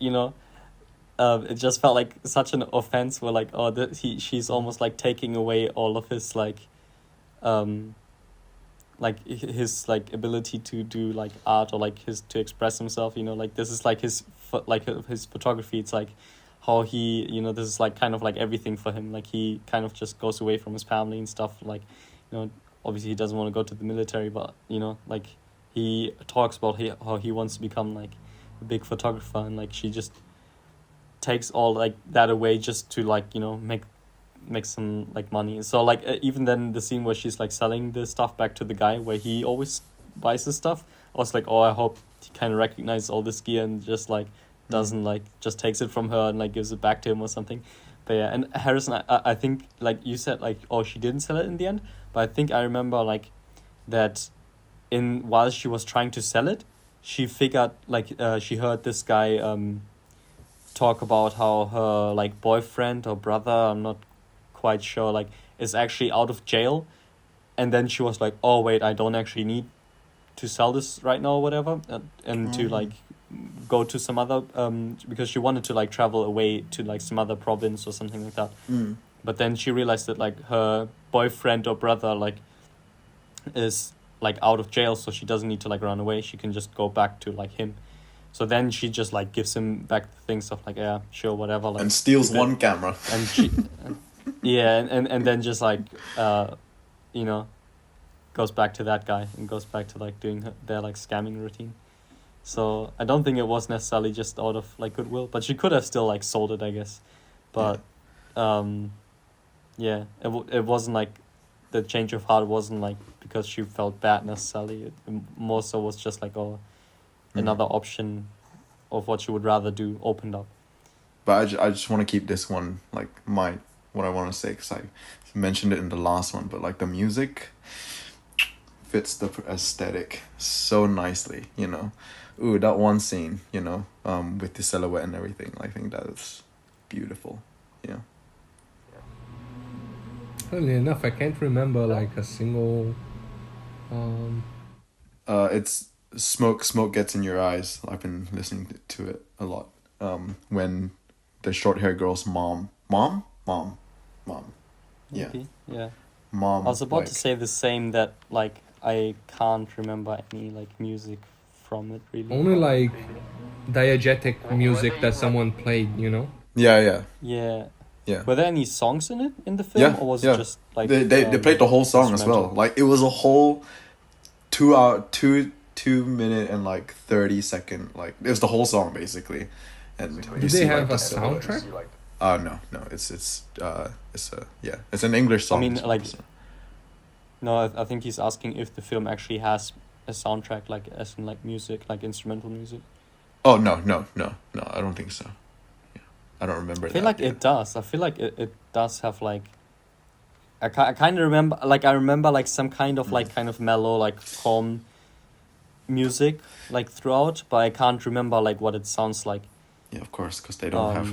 it just felt like such an offense where like she's almost like taking away all of his like his like ability to do like art or like his to express himself, like this is like his photography. It's like how he, this is like kind of like everything for him. Like he kind of just goes away from his family and stuff. Like, obviously he doesn't want to go to the military, but like he talks about how he wants to become like a big photographer, and like she just takes all like that away just to like make some like money. So like even then the scene where she's like selling the stuff back to the guy where he always buys his stuff, I was like, oh, I hope he kind of recognizes all this gear and just like doesn't like just takes it from her and like gives it back to him or something. But yeah, and Harrison, I think like you said like, oh, she didn't sell it in the end, but I think I remember like that while she was trying to sell it, she figured like she heard this guy talk about how her like boyfriend or brother, I'm not quite sure, like is actually out of jail, and then she was like, oh wait, I don't actually need to sell this right now or whatever, and to like go to some other because she wanted to like travel away to like some other province or something like that. But then she realized that like her boyfriend or brother like is like out of jail, so she doesn't need to like run away, she can just go back to like him. So then she just like gives him back the things of like, yeah, sure, whatever, like,
and steals one camera.
And she and then just like goes back to that guy and goes back to like doing their like scamming routine. So I don't think it was necessarily just out of like goodwill, but she could have still like sold it, I guess. But it wasn't like the change of heart wasn't like because she felt bad necessarily. It more so was just like another option of what she would rather do opened up.
But I just want to keep this one like what I want to say, because I mentioned it in the last one, but like the music fits the aesthetic so nicely, Ooh, that one scene, with the silhouette and everything, I think that is beautiful,
Funnily enough, I can't remember like a single
it's Smoke Gets in Your Eyes. I've been listening to it a lot. When the short hair girl's mom. Yeah.
Maybe, yeah.
Mom.
I was about to say the same, that like I can't remember any like music from it really.
Only like diegetic music that someone played,
Yeah.
Yeah. Were there any songs in it in the film, or was it just like
they played the whole song as well? Like it was a whole 2 minute and like 30-second, like it was the whole song basically. And
do they have a soundtrack?
No, it's an English song.
I mean, like, no, I think he's asking if the film actually has a soundtrack, like as in like music, like instrumental music.
Oh no, I don't think so. Yeah. I don't remember.
I feel like it does. I feel like it does have like. I kind of remember, like I remember like some kind of like kind of mellow, like calm music like throughout, but I can't remember like what it sounds like.
Yeah, of course, because they don't have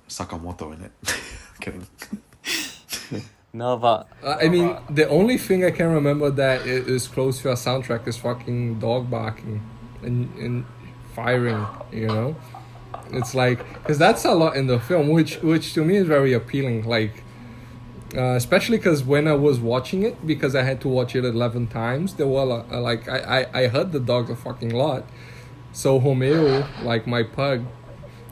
Sakamoto in it. Kidding.
No, but
I mean, the only thing I can remember that is close to a soundtrack is fucking dog barking and firing. It's like, because that's a lot in the film, which to me is very appealing. Like, especially because when I was watching it, because I had to watch it 11 times, there were like I heard the dogs a fucking lot. So Romeo, like my pug,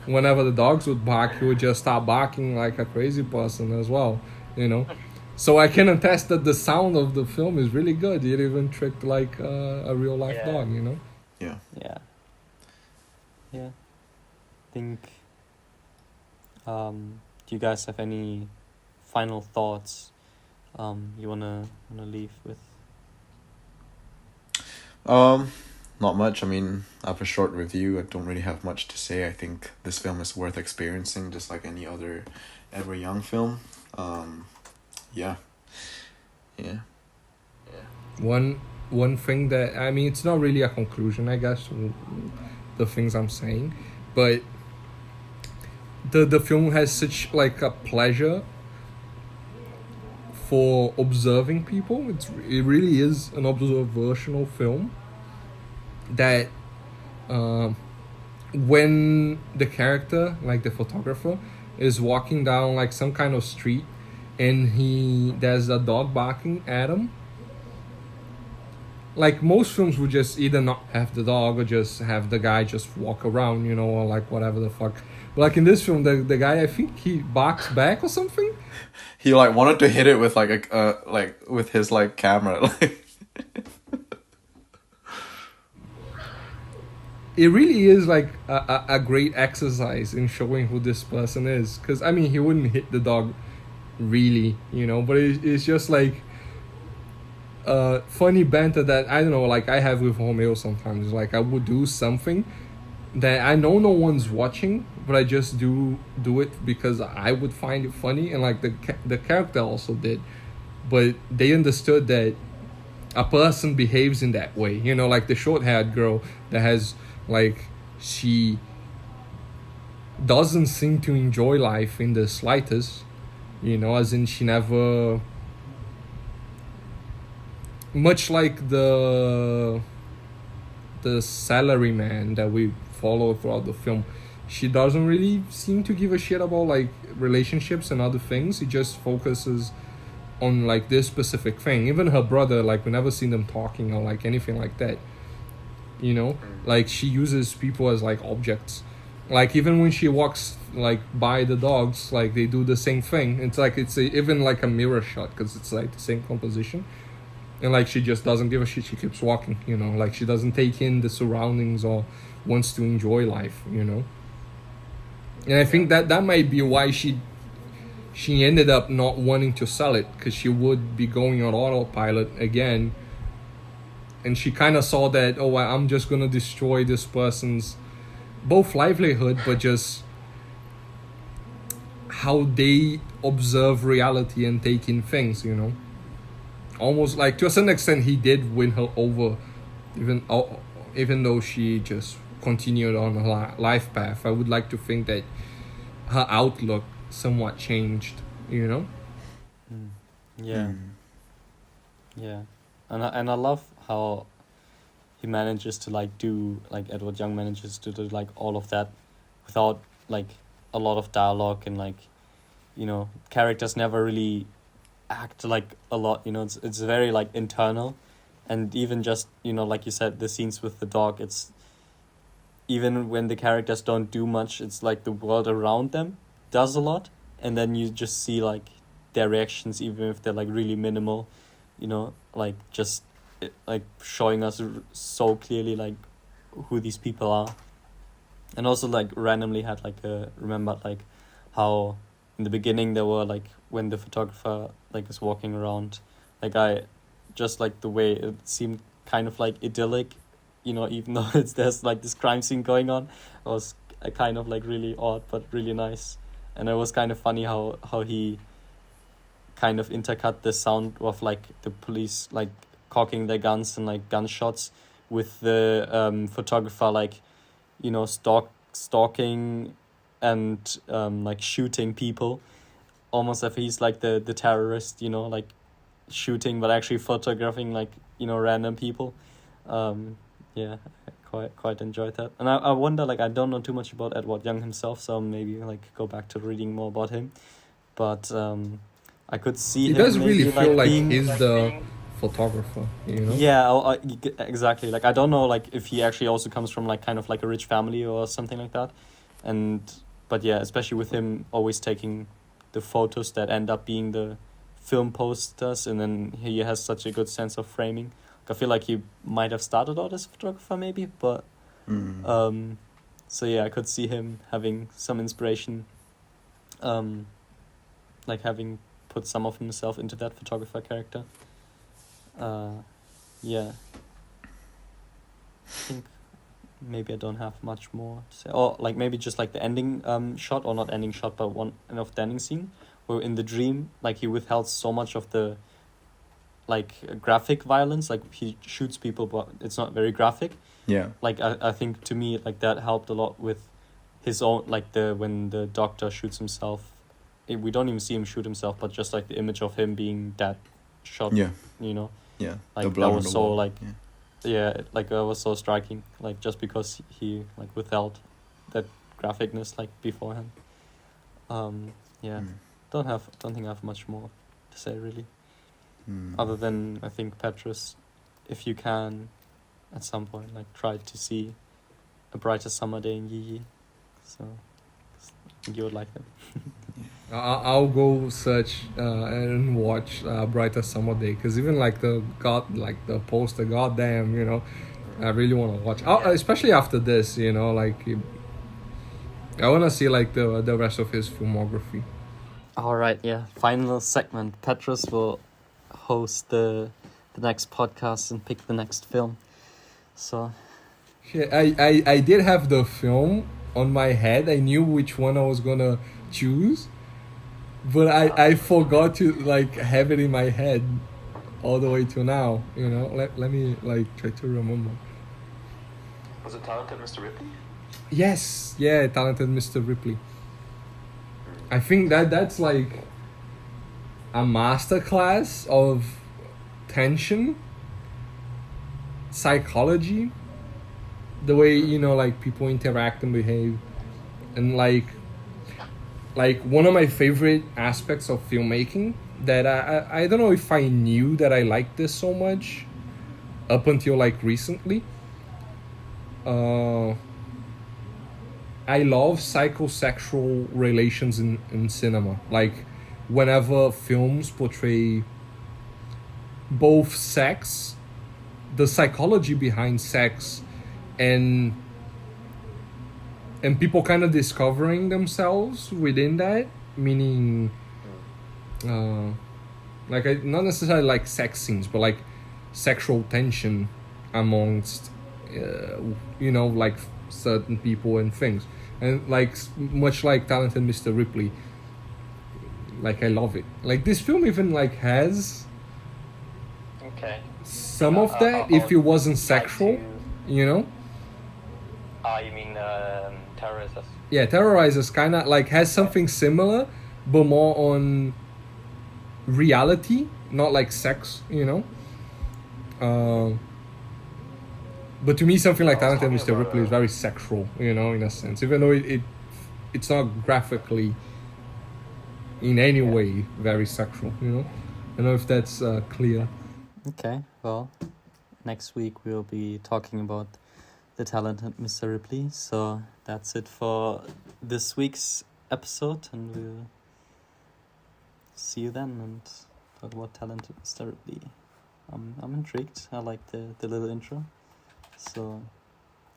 whenever the dogs would bark, he would just start barking like a crazy person as well, So I can attest that the sound of the film is really good. It even tricked like a real life dog,
Yeah.
I think. Do you guys have any final thoughts you wanna leave with?
Not much. I mean, after a short review, I don't really have much to say. I think this film is worth experiencing, just like any other Edward Young film. Yeah.
One thing that, I mean, it's not really a conclusion, I guess, the things I'm saying, but the film has such like a pleasure for observing people. It really is an observational film that when the character, like the photographer, is walking down like some kind of street and there's a dog barking at him, like most films would just either not have the dog or just have the guy just walk around, or like whatever the fuck. But like in this film, the guy, I think he barks back or something.
He like wanted to hit it with like a like with his like camera. Like
It really is like a great exercise in showing who this person is. Because I mean, he wouldn't hit the dog, really, but it's just like funny banter that I don't know, like I have with Romeo sometimes. Like I would do something that I know no one's watching, but I just do it because I would find it funny, and like the character also did, but they understood that a person behaves in that way. Like the short-haired girl that has like she doesn't seem to enjoy life in the slightest. As in she never. Much like the salaryman that we follow throughout the film, she doesn't really seem to give a shit about like relationships and other things. She just focuses on like this specific thing. Even her brother, like we never seen them talking or like anything like that. Like she uses people as like objects. Like even when she walks like by the dogs, like they do the same thing. It's like even like a mirror shot because it's like the same composition. And like she just doesn't give a shit. She keeps walking. Like she doesn't take in the surroundings or wants to enjoy life. And I think that might be why she ended up not wanting to sell it, because she would be going on autopilot again. And she kind of saw that, oh, I'm just going to destroy this person's both livelihood, but just how they observe reality and take in things, Almost like, to a certain extent, he did win her over, even though she just continued on her life path. I would like to think that her outlook somewhat changed,
Yeah. Yeah. And I love how he manages to like do, like Edward Young manages to do like all of that without like a lot of dialogue, and like characters never really act like a lot. It's very like internal, and even just like you said, the scenes with the dog, it's even when the characters don't do much, it's like the world around them does a lot, and then you just see like their reactions, even if they're like really minimal, like just like showing us so clearly like who these people are. And also like randomly had like remembered like how in the beginning there were like, when the photographer like is walking around, like I just like the way it seemed kind of like idyllic, even though there's like this crime scene going on. It was kind of like really odd but really nice. And it was kind of funny how he kind of intercut the sound of like the police like cocking their guns and like gunshots with the photographer like stalking and like shooting people, almost if he's like the terrorist, like shooting but actually photographing like random people. Yeah, I quite enjoyed that. And I wonder, like, I don't know too much about Edward Young himself, so maybe like go back to reading more about him, but I could see
it
him
does really
maybe
feel like
being,
he's the photographer,
yeah, exactly. Like I don't know, like if he actually also comes from like kind of like a rich family or something like that, but yeah, especially with him always taking the photos that end up being the film posters, and then he has such a good sense of framing. I feel like he might have started out as a photographer maybe, but so yeah, I could see him having some inspiration, like having put some of himself into that photographer character. Yeah, I think maybe I don't have much more to say. Or like maybe just like the ending shot, or not ending shot, but one end of the ending scene, where in the dream, like he withheld so much of the like graphic violence, like he shoots people but it's not very graphic.
Yeah.
Like I think to me like that helped a lot with his own, like when the doctor shoots himself, we don't even see him shoot himself, but just like the image of him being dead, shot.
Yeah.
Like
the blood
that
on
was
the
so
wall.
like like that was so striking, like just because he like withheld that graphicness like beforehand. Don't think I have much more to say really. Other than I think Pettrus, if you can, at some point, like try to see A Brighter Summer Day in Yi. So think you would like it.
I'll go search and watch Brighter Summer Day, because even like the poster, goddamn, you know, I really want to watch. Especially after this, you know, like I want to see like the rest of his filmography.
All right, yeah. Final segment. Pettrus will host the next podcast and pick the next film. So
Yeah, I did have the film on my head. I knew which one I was gonna choose, but I forgot to like have it in my head all the way to now. You know, let me like try to remember.
Was it Talented Mr. Ripley?
Yes, yeah, Talented Mr. Ripley. I think that's like a masterclass of tension, psychology, the way, you know, like people interact and behave, and like one of my favorite aspects of filmmaking that I don't know if I knew that I liked this so much up until like recently. I love psychosexual relations in cinema. Like, whenever films portray both sex, the psychology behind sex, and people kind of discovering themselves within that, meaning like not necessarily like sex scenes, but like sexual tension amongst you know, like certain people and things. And like much like Talented Mr. Ripley, like I love it. Like this film even like has some of that if it wasn't sexual, you know.
You mean Terrorizers?
Yeah, Terrorizers kind of like has something similar, but more on reality, not like sex, you know. But to me, something like Talented Mr. Ripley is very sexual, you know, in a sense. Even though it's not graphically in any way very sexual, you know. I don't know if that's clear.
okay, well, next week we'll be talking about the Talented Mr. Ripley. So that's it for this week's episode, and we'll see you then and talk about Talented Mr. Ripley. I'm intrigued. I like the little intro. So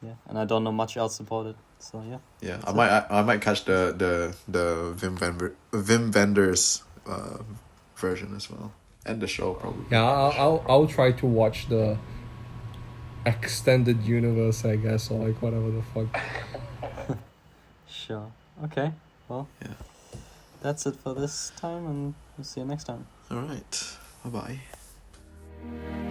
yeah, and I don't know much else about it. So yeah.
Yeah, I might catch the Wim Wenders version as well, and the show probably.
Yeah, I'll try to watch the extended universe, I guess, or like whatever the fuck.
Sure. Okay. Well.
Yeah.
That's it for this time, and we'll see you next time.
All right. Bye bye.